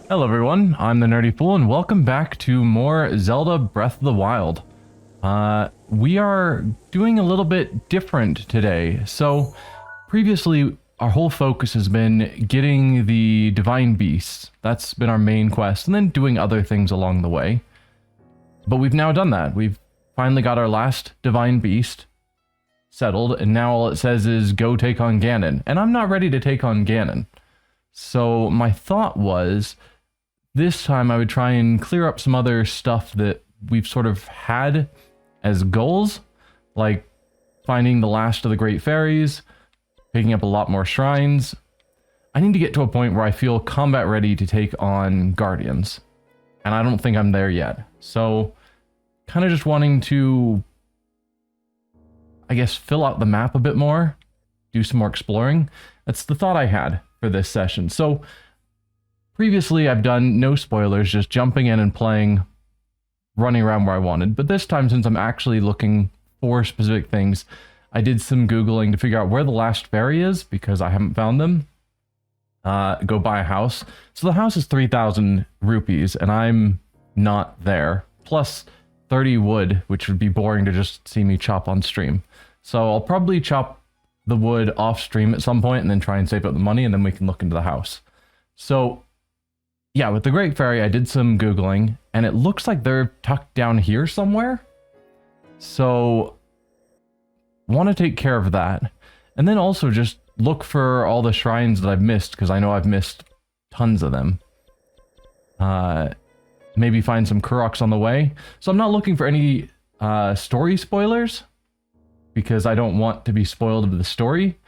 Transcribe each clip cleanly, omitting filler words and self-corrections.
Hello everyone, I'm the Nerdy Fool and welcome back to more Zelda Breath of the Wild. We are doing a little bit different today. So previously our whole focus has been getting the Divine Beasts. That's been our main quest, and then doing other things along the way. But we've now done that. We've finally got our last Divine Beast settled, and now all it says is go take on Ganon. And I'm not ready to take on Ganon. So my thought was, this time I would try and clear up some other stuff that we've sort of had as goals, like finding the last of the Great Fairies, picking up a lot more shrines. I need to get to a point where I feel combat ready to take on Guardians, and I don't think I'm there yet. So kind of just wanting to, I guess, fill out the map a bit more, do some more exploring. That's the thought I had for this session. So previously, I've done no spoilers, just jumping in and playing, running around where I wanted. But this time, since I'm actually looking for specific things, I did some Googling to figure out where the last fairy is, because I haven't found them. Go buy a house. So the house is 3,000 rupees, and I'm not there. Plus 30 wood, which would be boring to just see me chop on stream. So I'll probably chop the wood off stream at some point, and then try and save up the money, and then we can look into the house. So yeah, with the Great Fairy, I did some Googling, and it looks like they're tucked down here somewhere. So, want to take care of that. And then also just look for all the shrines that I've missed, because I know I've missed tons of them. Maybe find some Kuroks on the way. So I'm not looking for any story spoilers, because I don't want to be spoiled of the story.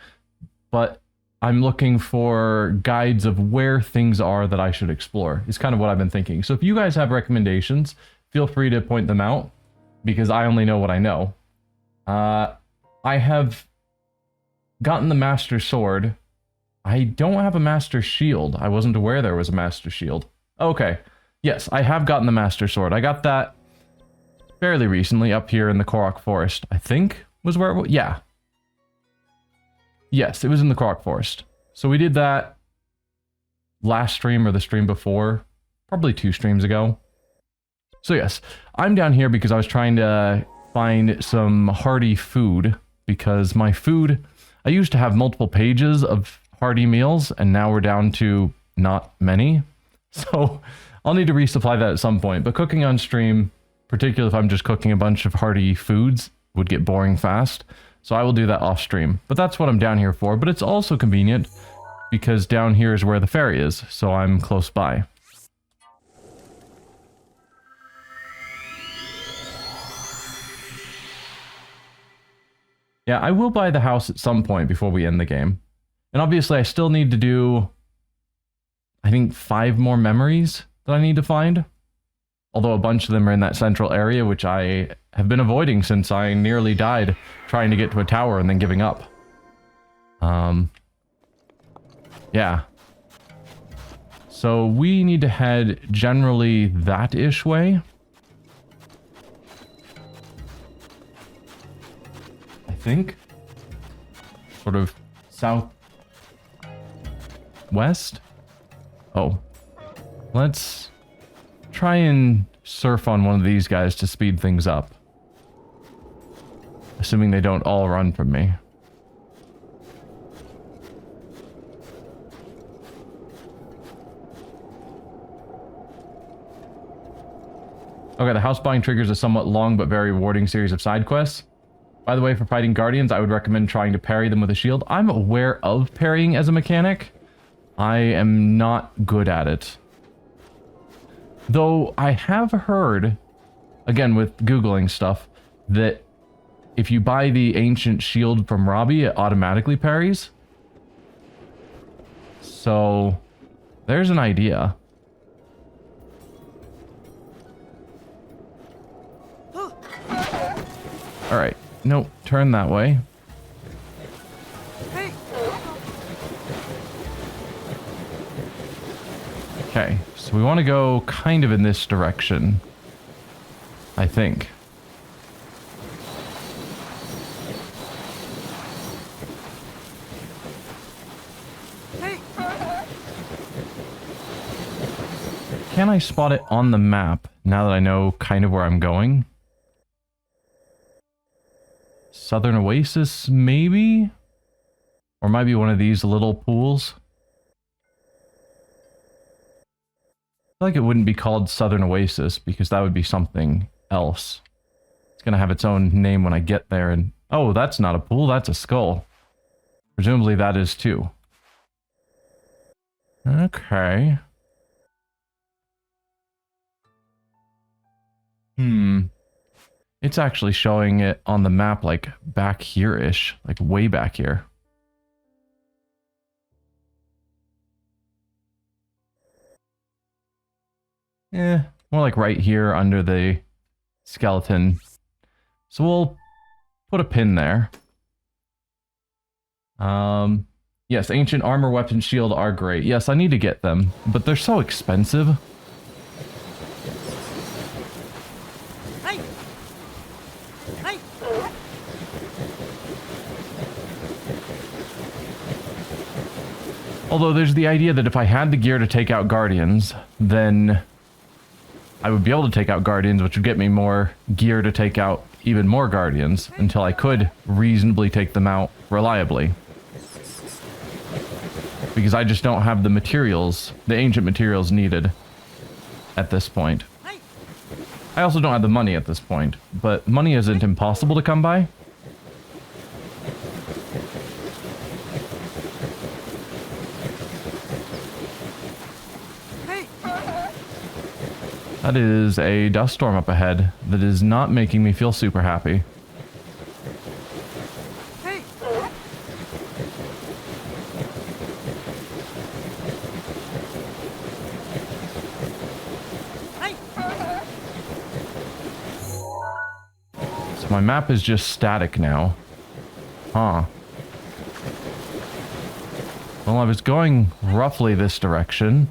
But I'm looking for guides of where things are that I should explore, is kind of what I've been thinking. So if you guys have recommendations, feel free to point them out, because I only know what I know. I have gotten the Master Sword. I don't have a Master Shield. I wasn't aware there was a Master Shield. Okay. Yes, I have gotten the Master Sword. I got that fairly recently up here in the Korok Forest, I think was where it was. Yeah. Yes, it was in the Korok Forest. So we did that last stream or the stream before, probably 2 streams ago. So yes, I'm down here because I was trying to find some hearty food, because my food, I used to have multiple pages of hearty meals, and now we're down to not many. So I'll need to resupply that at some point, but cooking on stream, particularly if I'm just cooking a bunch of hearty foods, would get boring fast. So I will do that off stream. But that's what I'm down here for. But it's also convenient because down here is where the ferry is. So I'm close by. Yeah, I will buy the house at some point before we end the game. And obviously I still need to do, I think, 5 more memories that I need to find. Although a bunch of them are in that central area, which I have been avoiding since I nearly died trying to get to a tower and then giving up. Yeah. So we need to head generally that-ish way. I think. Sort of southwest. Oh. Let's try and surf on one of these guys to speed things up. Assuming they don't all run from me. Okay, the house buying triggers a somewhat long but very rewarding series of side quests. By the way, for fighting Guardians, I would recommend trying to parry them with a shield. I'm aware of parrying as a mechanic. I am not good at it. Though I have heard, again with Googling stuff, that if you buy the ancient shield from Robbie, it automatically parries. So there's an idea. Alright, nope, turn that way. Okay, so we want to go kind of in this direction, I think. Can I spot it on the map now that I know kind of where I'm going? Southern Oasis, maybe? Or might be one of these little pools. I feel like it wouldn't be called Southern Oasis because that would be something else. It's gonna have its own name when I get there and... Oh, that's not a pool, that's a skull. Presumably that is too. Okay. It's actually showing it on the map like back here-ish. Like way back here. More like right here under the skeleton. So we'll put a pin there. Yes, ancient armor, weapon, shield are great. Yes, I need to get them, but they're so expensive. Hey! Hey! Although there's the idea that if I had the gear to take out guardians, then I would be able to take out guardians, which would get me more gear to take out even more guardians until I could reasonably take them out reliably. Because I just don't have the materials, the ancient materials needed at this point. I also don't have the money at this point, but money isn't impossible to come by. That is a dust storm up ahead that is not making me feel super happy. So my map is just static now. Huh. Well, I was going roughly this direction.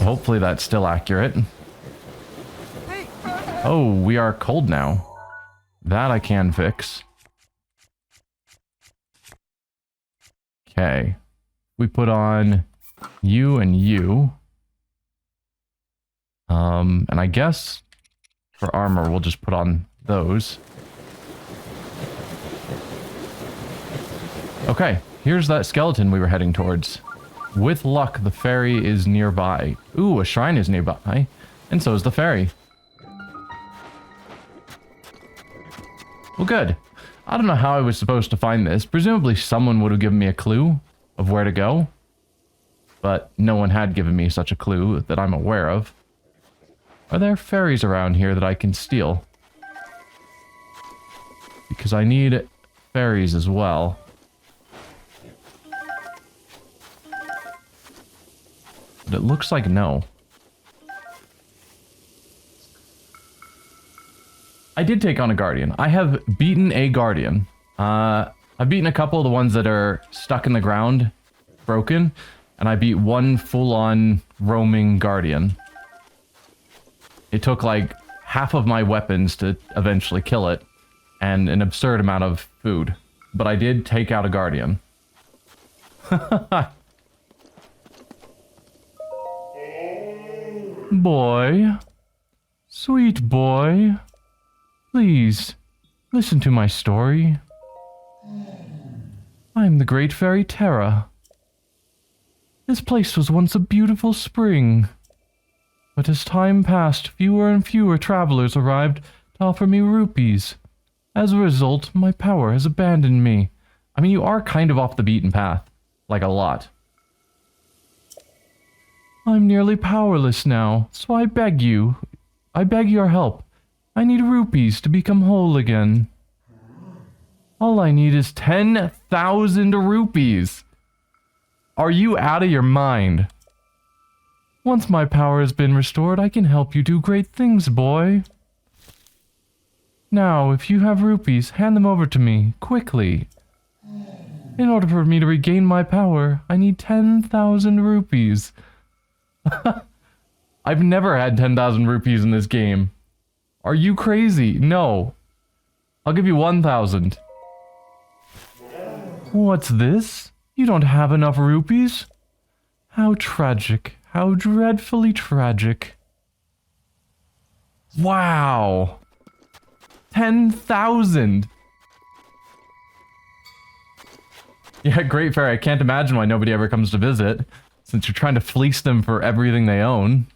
Hopefully that's still accurate. Oh, we are cold now. That I can fix. Okay. We put on you and you. And I guess for armor we'll just put on those. Okay, here's that skeleton we were heading towards. With luck, the ferry is nearby. Ooh, a shrine is nearby. And so is the ferry. Well, good. I don't know how I was supposed to find this. Presumably someone would have given me a clue of where to go. But no one had given me such a clue that I'm aware of. Are there ferries around here that I can steal? Because I need ferries as well. But it looks like no. I did take on a guardian. I have beaten a guardian. I've beaten a couple of the ones that are stuck in the ground, broken, and I beat one full-on roaming guardian. It took like half of my weapons to eventually kill it, and an absurd amount of food. But I did take out a guardian. Boy. Sweet boy. Please, listen to my story. I am the great fairy Terra. This place was once a beautiful spring. But as time passed, fewer and fewer travelers arrived to offer me rupees. As a result, my power has abandoned me. I mean, you are kind of off the beaten path. Like a lot. I'm nearly powerless now, so I beg your help. I need rupees to become whole again. All I need is 10,000 rupees. Are you out of your mind? Once my power has been restored, I can help you do great things, boy. Now, if you have rupees, hand them over to me, quickly. In order for me to regain my power, I need 10,000 rupees. I've never had 10,000 rupees in this game. Are you crazy? No. I'll give you 1,000. What's this? You don't have enough rupees? How tragic. How dreadfully tragic. Wow. 10,000. Yeah, Great Fairy. I can't imagine why nobody ever comes to visit, since you're trying to fleece them for everything they own.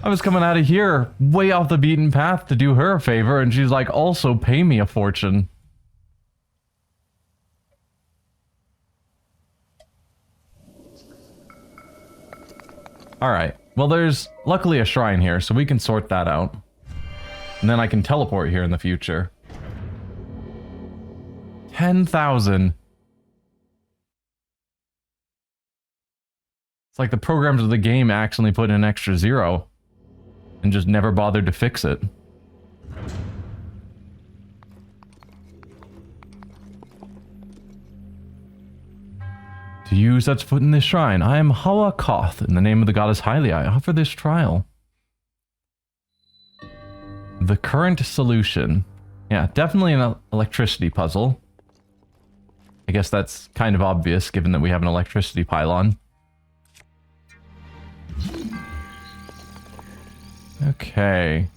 I was coming out of here, way off the beaten path to do her a favor, and she's like, also pay me a fortune. Alright, well there's luckily a shrine here, so we can sort that out. And then I can teleport here in the future. 10,000. It's like the programmers of the game accidentally put in an extra 0. And just never bothered to fix it. To you sets foot in this shrine, I am Hawa Koth. In the name of the goddess Hylia, I offer this trial. The current solution. Yeah, definitely an electricity puzzle. I guess that's kind of obvious, given that we have an electricity pylon. Okay.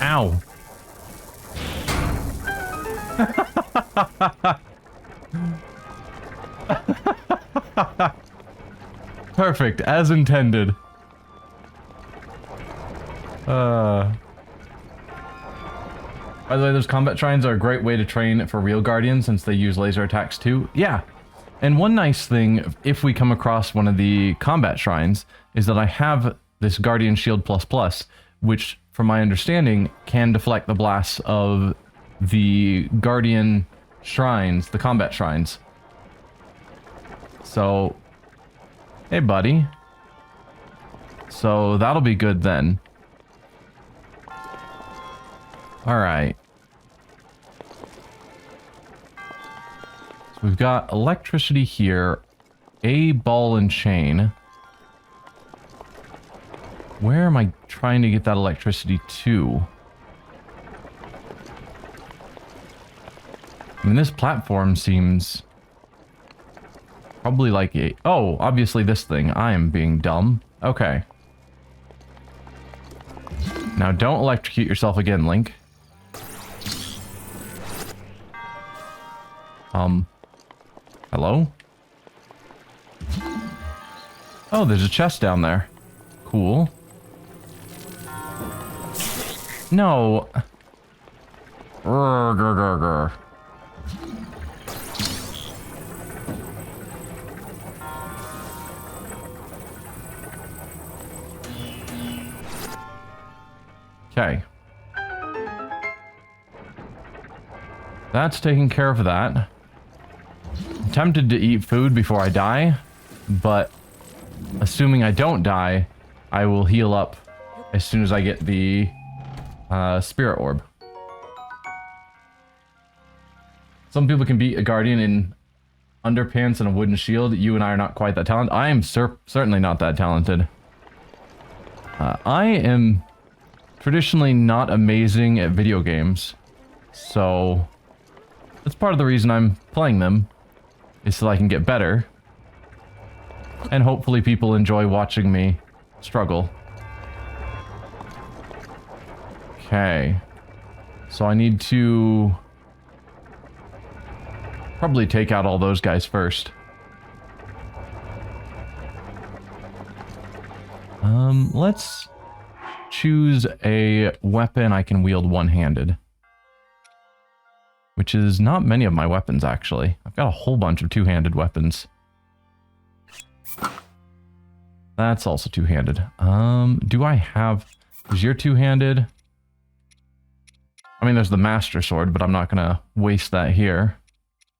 Ow. Perfect, as intended. By the way, those combat shrines are a great way to train for real guardians since they use laser attacks too. Yeah. And one nice thing, if we come across one of the combat shrines, is that I have this Guardian Shield++, which, from my understanding, can deflect the blasts of the Guardian shrines, the combat shrines. So, hey buddy. So that'll be good then. Alright. So we've got electricity here, a ball and chain. Where am I trying to get that electricity to? I mean, this platform seems probably like a... Oh, obviously this thing. I am being dumb. Okay. Now don't electrocute yourself again, Link. Hello? Oh, there's a chest down there. Cool. No. Grr, grr, grr, grr. Okay. That's taking care of that. I'm tempted to eat food before I die, but assuming I don't die, I will heal up as soon as I get the spirit orb. Some people can beat a guardian in underpants and a wooden shield. You and I are not quite that talented. I am certainly not that talented. I am traditionally not amazing at video games, so that's part of the reason I'm playing them, is so I can get better. And hopefully people enjoy watching me struggle. Okay. So I need to probably take out all those guys first. Let's choose a weapon I can wield one-handed. Which is not many of my weapons, actually. I've got a whole bunch of two-handed weapons. That's also two-handed. Do I have... Is your two-handed? I mean, there's the Master Sword, but I'm not gonna waste that here.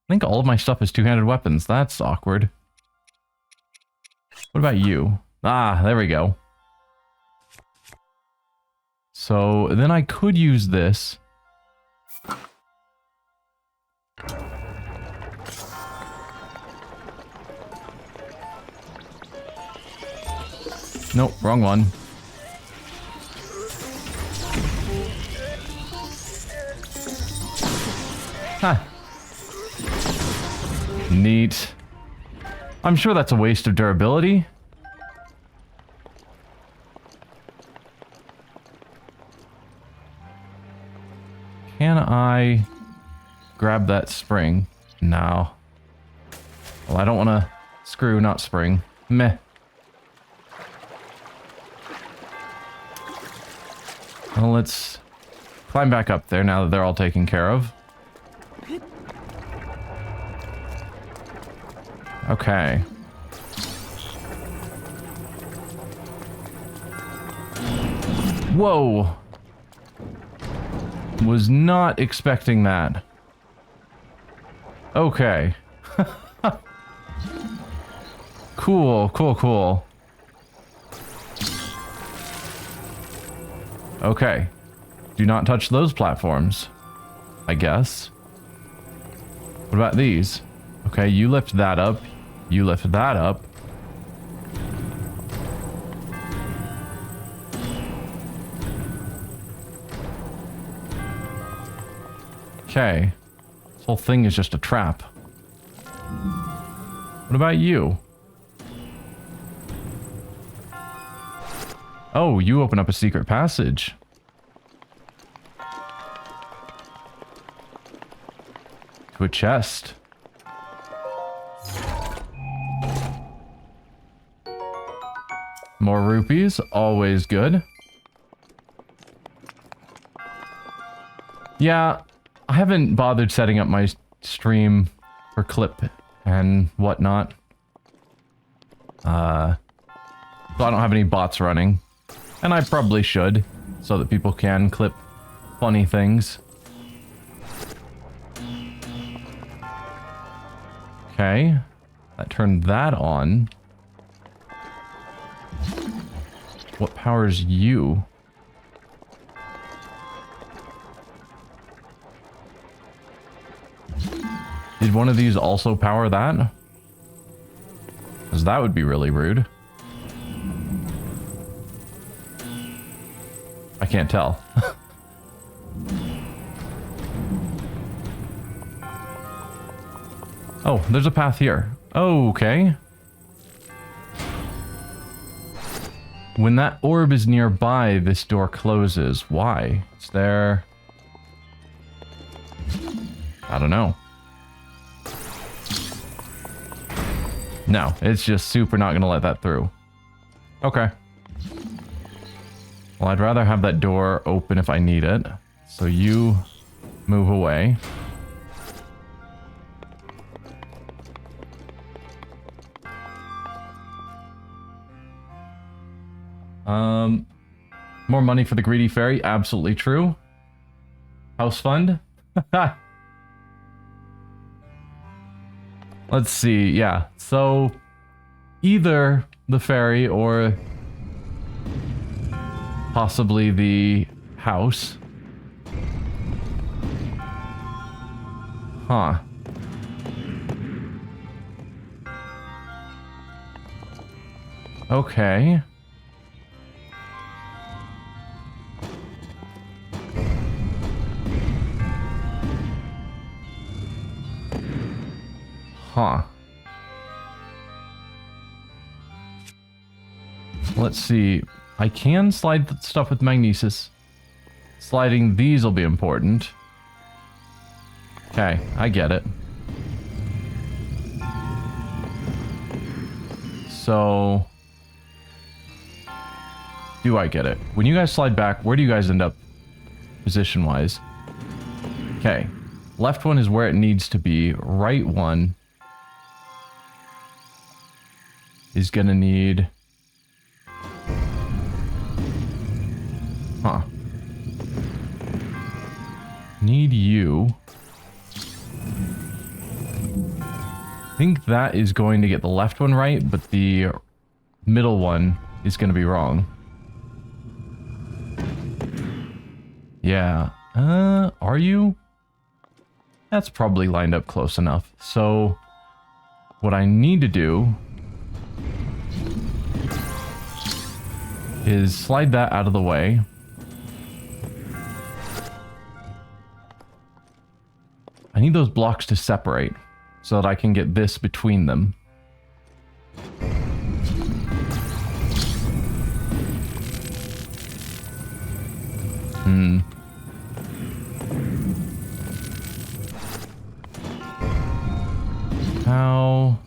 I think all of my stuff is two-handed weapons. That's awkward. What about you? Ah, there we go. So, then I could use this Nope, wrong one. Ha. Neat. I'm sure that's a waste of durability. Can I grab that spring? No. Well, I don't want to screw, not spring. Meh. Well, let's climb back up there now that they're all taken care of. Okay. Whoa. Was not expecting that. Okay. Cool, cool, cool. Okay. Do not touch those platforms, I guess. What about these? Okay, you lift that up. You lift that up. Okay. This whole thing is just a trap. What about you? Oh, you open up a secret passage. To a chest. More rupees, always good. Yeah, I haven't bothered setting up my stream for clip and whatnot. So I don't have any bots running. And I probably should, so that people can clip funny things. Okay, that turned that on. What powers you? Did one of these also power that? Because that would be really rude. I can't tell. Oh, there's a path here. Oh, okay. When that orb is nearby, this door closes. Why? Is there... I don't know. No, it's just super not gonna let that through. Okay. Well, I'd rather have that door open if I need it. So you move away. More money for the greedy fairy. Absolutely true. House fund. Let's see. Yeah. So either the fairy or possibly the house. Huh. Okay. Huh. Let's see. I can slide stuff with magnesis. Sliding these will be important. Okay, I get it. So... do I get it? When you guys slide back, where do you guys end up position-wise? Okay. Left one is where it needs to be. Right one is gonna need... huh. Need you. I think that is going to get the left one right, but the middle one is going to be wrong. Yeah. Are you? That's probably lined up close enough. So what I need to do is slide that out of the way. I need those blocks to separate so that I can get this between them. How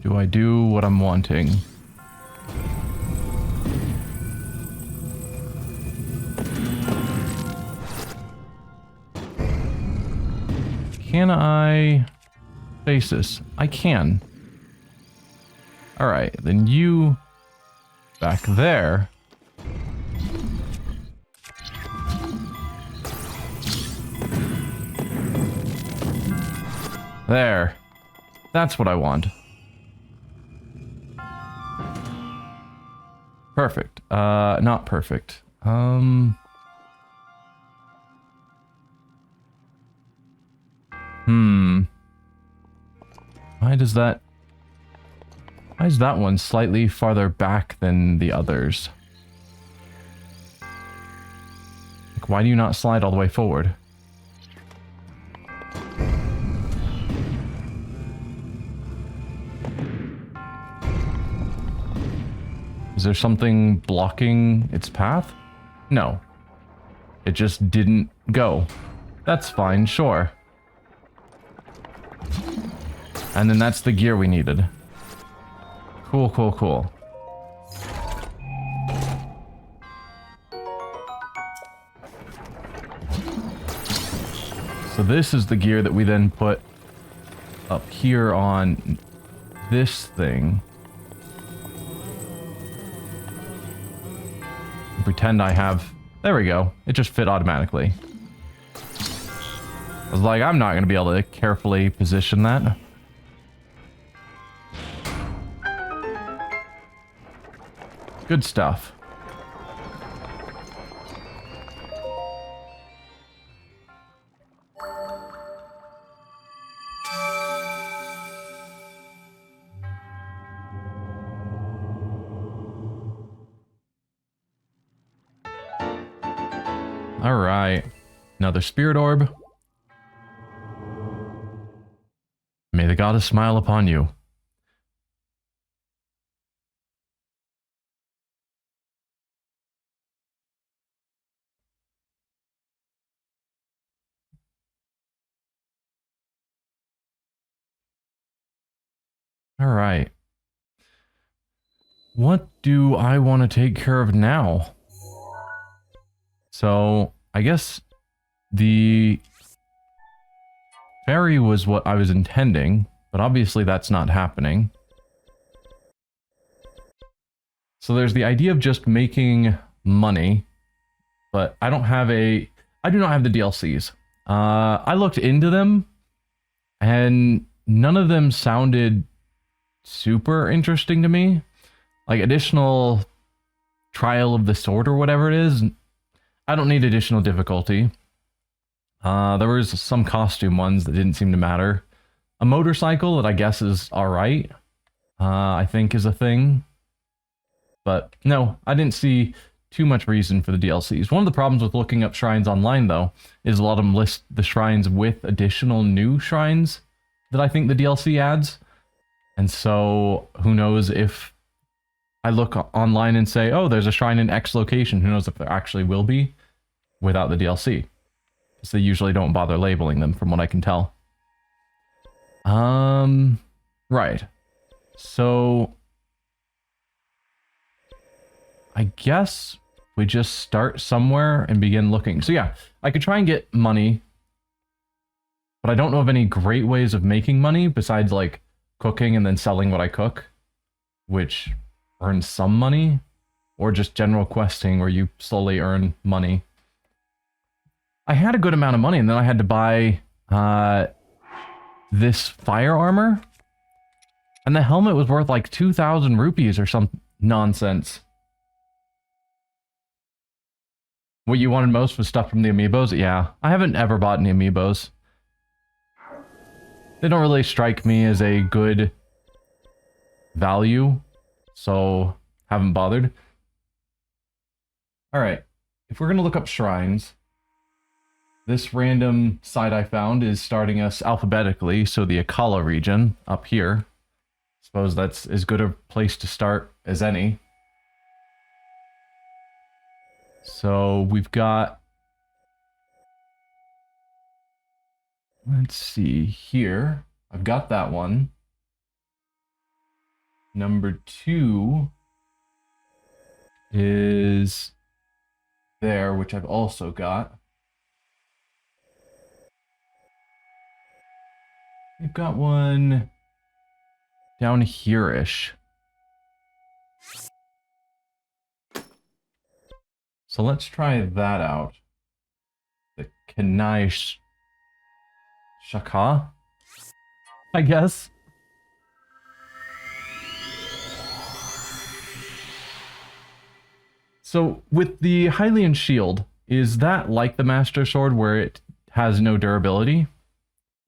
do I do what I'm wanting? Can I face this? I can. Alright, then you back there. There. That's what I want. Perfect. Not perfect. Why is that one slightly farther back than the others? Like, why do you not slide all the way forward? Is there something blocking its path? No. It just didn't go. That's fine, sure. And then that's the gear we needed. Cool, cool, cool. So this is the gear that we then put up here on this thing. Pretend I have... There we go. It just fit automatically. I was like, I'm not going to be able to carefully position that. Good stuff. All right. Another spirit orb. May the goddess smile upon you. All right. What do I want to take care of now? So, I guess the ferry was what I was intending, but obviously that's not happening. So there's the idea of just making money, but I do not have the DLCs. I looked into them, and none of them sounded super interesting to me. Like additional trial of the sword or whatever it is. I don't need additional difficulty. There was some costume ones that didn't seem to matter. A motorcycle that I guess is alright. I think is a thing. But no, I didn't see too much reason for the DLCs. One of the problems with looking up shrines online, though, is a lot of them list the shrines with additional new shrines that I think the DLC adds. And so, who knows if I look online and say, oh, there's a shrine in X location. Who knows if there actually will be without the DLC. Because they usually don't bother labeling them, from what I can tell. Right. So, I guess we just start somewhere and begin looking. So yeah, I could try and get money, but I don't know of any great ways of making money besides like cooking and then selling what I cook, which earns some money, or just general questing where you slowly earn money. I had a good amount of money and then I had to buy this fire armor, and the helmet was worth like 2,000 rupees or some nonsense. What you wanted most was stuff from the amiibos? Yeah, I haven't ever bought any amiibos. They don't really strike me as a good value, so haven't bothered. Alright, if we're going to look up shrines, this random site I found is starting us alphabetically, so the Akala region up here. Suppose that's as good a place to start as any. So we've got... Let's see here. I've got that one. Number 2 is there, which I've also got. We've got one down here-ish. So let's try that out. The Kanai Shaka, I guess. So with the Hylian shield, is that like the Master Sword where it has no durability?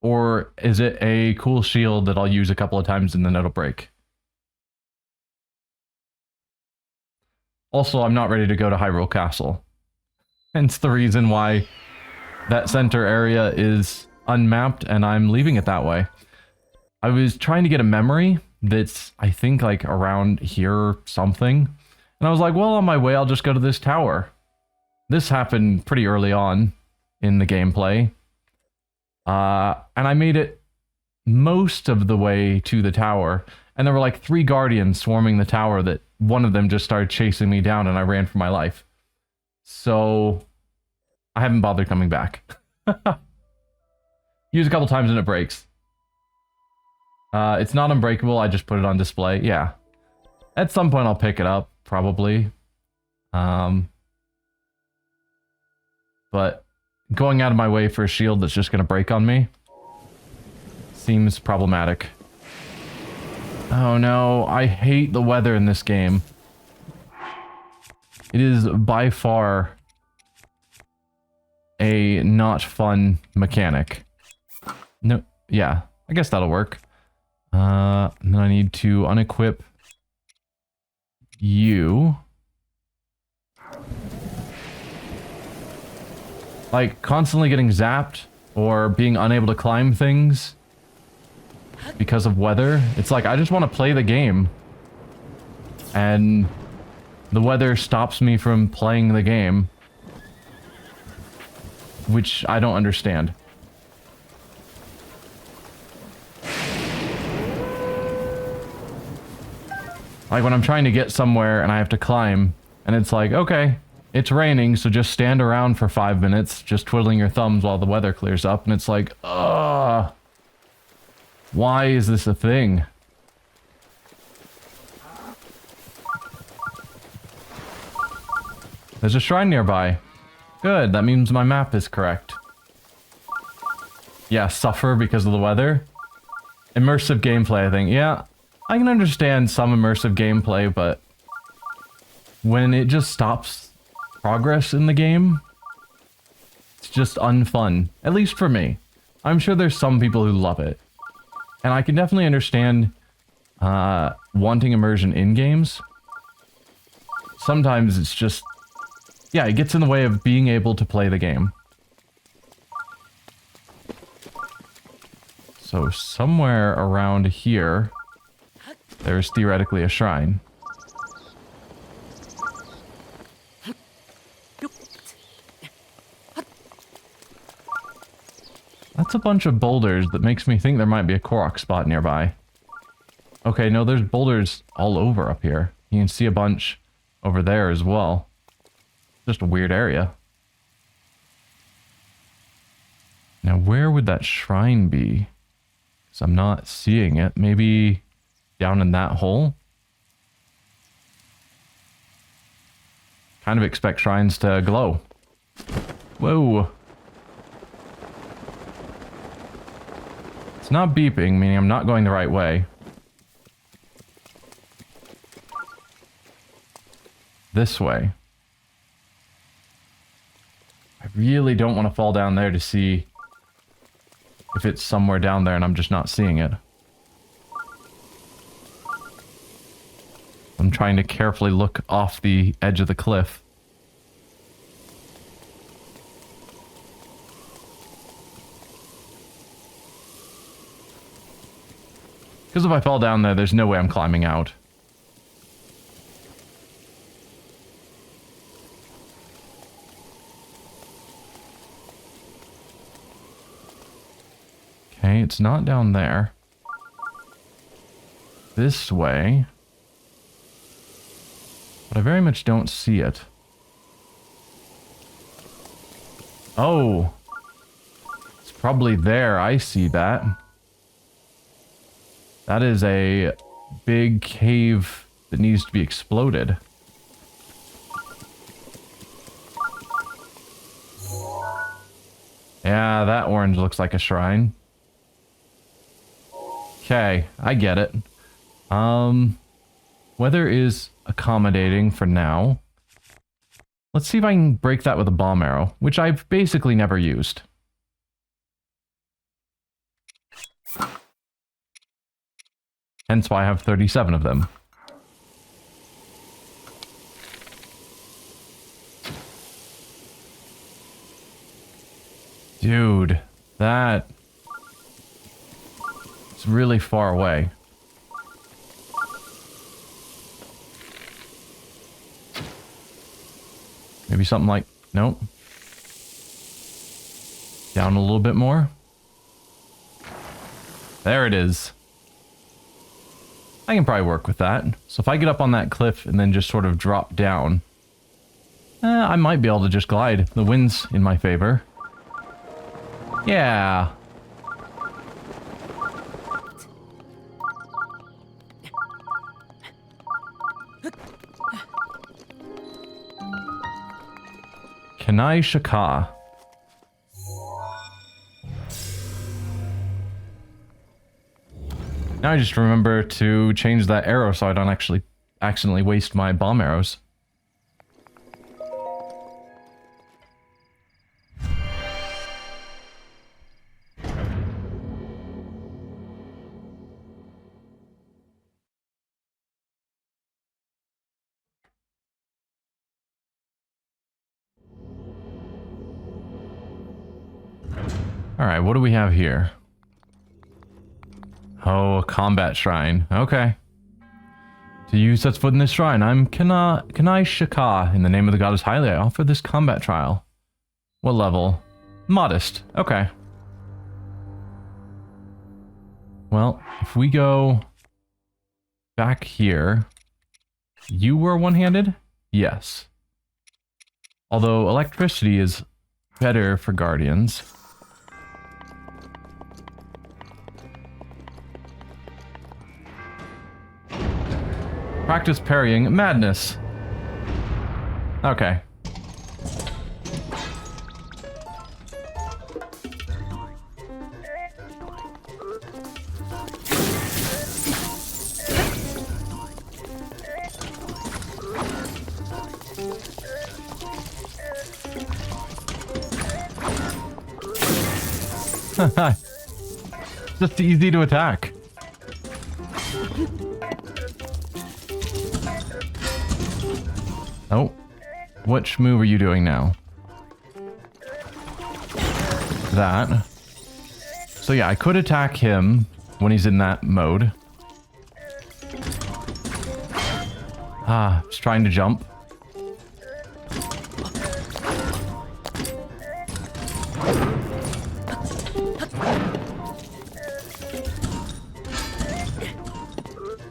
Or is it a cool shield that I'll use a couple of times and then it'll break? Also, I'm not ready to go to Hyrule Castle. Hence the reason why that center area is unmapped and I'm leaving it that way. I was trying to get a memory that's, I think, like around here or something. And I was like, well, on my way, I'll just go to this tower. This happened pretty early on in the gameplay. And I made it most of the way to the tower. And there were like 3 guardians swarming the tower that one of them just started chasing me down and I ran for my life. So I haven't bothered coming back. Use a couple times and it breaks. It's not unbreakable, I just put it on display. Yeah. At some point I'll pick it up, probably. But going out of my way for a shield that's just going to break on me seems problematic. Oh no, I hate the weather in this game. It is by far a not fun mechanic. No, yeah, I guess that'll work. And then I need to unequip you. Like, constantly getting zapped or being unable to climb things because of weather. It's like, I just want to play the game. And the weather stops me from playing the game. Which I don't understand. Like when I'm trying to get somewhere and I have to climb, and it's like, okay, it's raining, so just stand around for 5 minutes, just twiddling your thumbs while the weather clears up, and it's like, ugh. Why is this a thing? There's a shrine nearby. Good, that means my map is correct. Yeah, suffer because of the weather. Immersive gameplay, I think. Yeah, I can understand some immersive gameplay, but when it just stops progress in the game, it's just unfun. At least for me. I'm sure there's some people who love it. And I can definitely understand wanting immersion in games. Sometimes it's just... yeah, it gets in the way of being able to play the game. So somewhere around here, there's theoretically a shrine. That's a bunch of boulders that makes me think there might be a Korok spot nearby. Okay, no, there's boulders all over up here. You can see a bunch over there as well. Just a weird area. Now, where would that shrine be? Because I'm not seeing it. Maybe down in that hole? Kind of expect shrines to glow. Whoa. It's not beeping, meaning I'm not going the right way. This way. I really don't want to fall down there to see if it's somewhere down there and I'm just not seeing it. I'm trying to carefully look off the edge of the cliff. Because if I fall down there, there's no way I'm climbing out. Okay, it's not down there. This way. But I very much don't see it. Oh. It's probably there. I see that. That is a big cave that needs to be exploded. Yeah, that orange looks like a shrine. Okay, I get it. Weather is accommodating for now. Let's see if I can break that with a bomb arrow, which I've basically never used. Hence why I have 37 of them. Dude, that... it's really far away. Maybe something like... nope. Down a little bit more. There it is. I can probably work with that. So if I get up on that cliff and then just sort of drop down, I might be able to just glide. The wind's in my favor. Yeah. Kanai Shaka. Now I just remember to change that arrow so I don't actually accidentally waste my bomb arrows. Alright, what do we have here? Oh, a combat shrine. Okay. To you sets foot in this shrine, I'm Kanai Shaka. In the name of the goddess Hylia, I offer this combat trial. What level? Modest. Okay. Well, if we go back here, you were one-handed? Yes. Although electricity is better for guardians. Practice parrying madness. Okay. Just easy to attack. Oh, which move are you doing now? That. So yeah, I could attack him when he's in that mode. Ah, just trying to jump.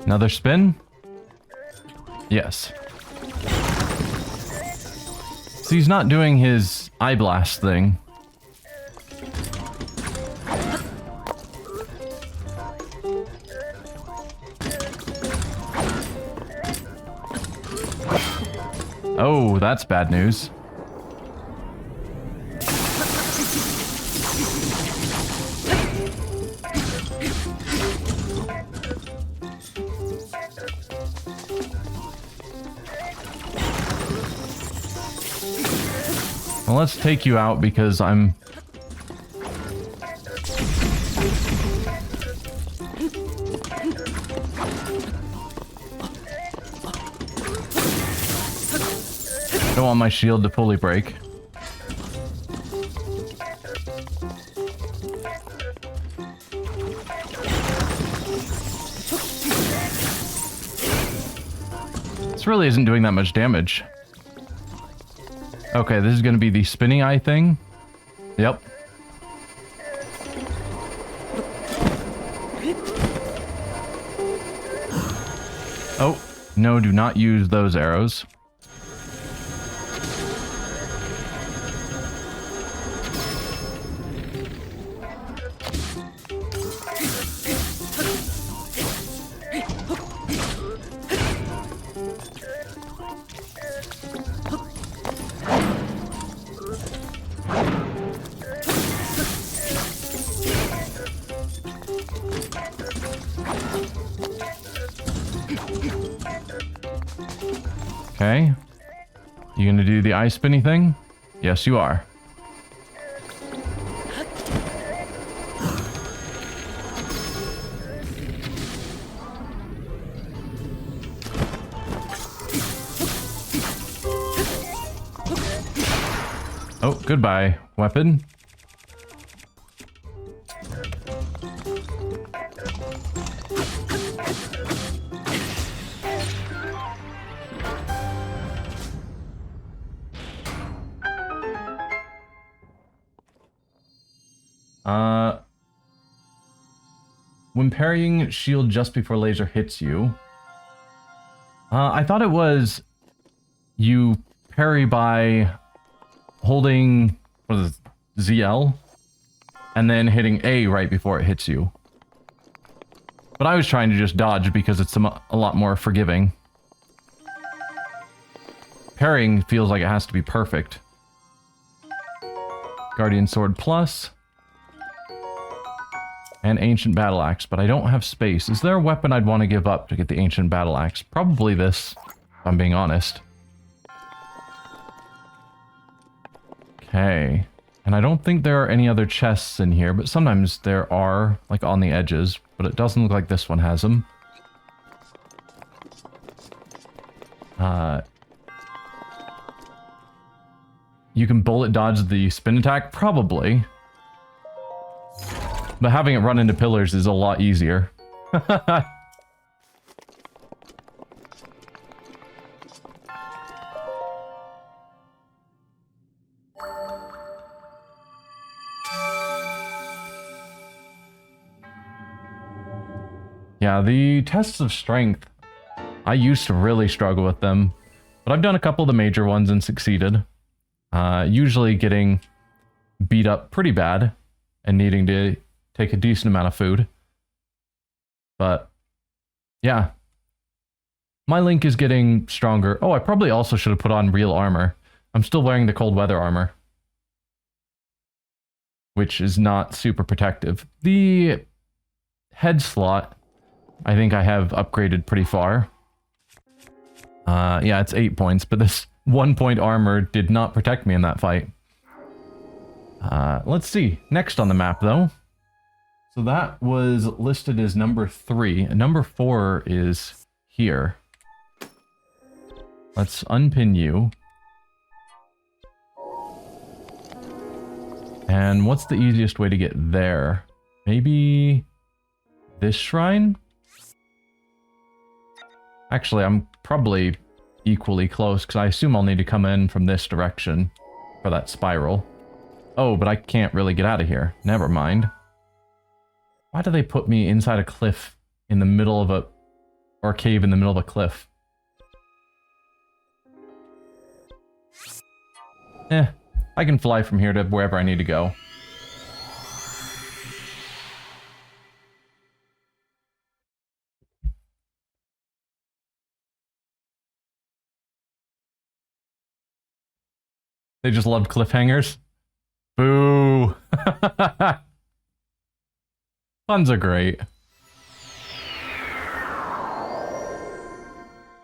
Another spin? Yes. So he's not doing his eye blast thing. Oh, that's bad news. Well, let's take you out because I'm Don't want my shield to fully break. This really isn't doing that much damage. Okay, this is going to be the spinning eye thing. Yep. Oh, no, do not use those arrows. Okay. You gonna do the eye spinny thing? Yes, you are. Oh, goodbye, weapon. When parrying shield just before laser hits you. I thought it was you parry by holding what is it, ZL and then hitting A right before it hits you. But I was trying to just dodge because it's a lot more forgiving. Parrying feels like it has to be perfect. Guardian Sword Plus. And Ancient Battle Axe, but I don't have space. Is there a weapon I'd want to give up to get the Ancient Battle Axe? Probably this, if I'm being honest. Okay. And I don't think there are any other chests in here, but sometimes there are, like on the edges, but it doesn't look like this one has them. You can bullet dodge the spin attack? Probably. But having it run into pillars is a lot easier. Yeah, the tests of strength, I used to really struggle with them, but I've done a couple of the major ones and succeeded. Usually getting beat up pretty bad and needing to take a decent amount of food. But, yeah. My Link is getting stronger. Oh, I probably also should have put on real armor. I'm still wearing the cold weather armor, which is not super protective. The head slot, I think I have upgraded pretty far. Yeah, it's 8 points, but this 1 point armor did not protect me in that fight. Let's see. Next on the map, though. So that was listed as number 3. And number 4 is here. Let's unpin you. And what's the easiest way to get there? Maybe this shrine? Actually, I'm probably equally close, because I assume I'll need to come in from this direction for that spiral. Oh, but I can't really get out of here. Never mind. Why do they put me inside a cliff in the middle of a... or a cave in the middle of a cliff? I can fly from here to wherever I need to go. They just loved cliffhangers. Boo! Puns are great.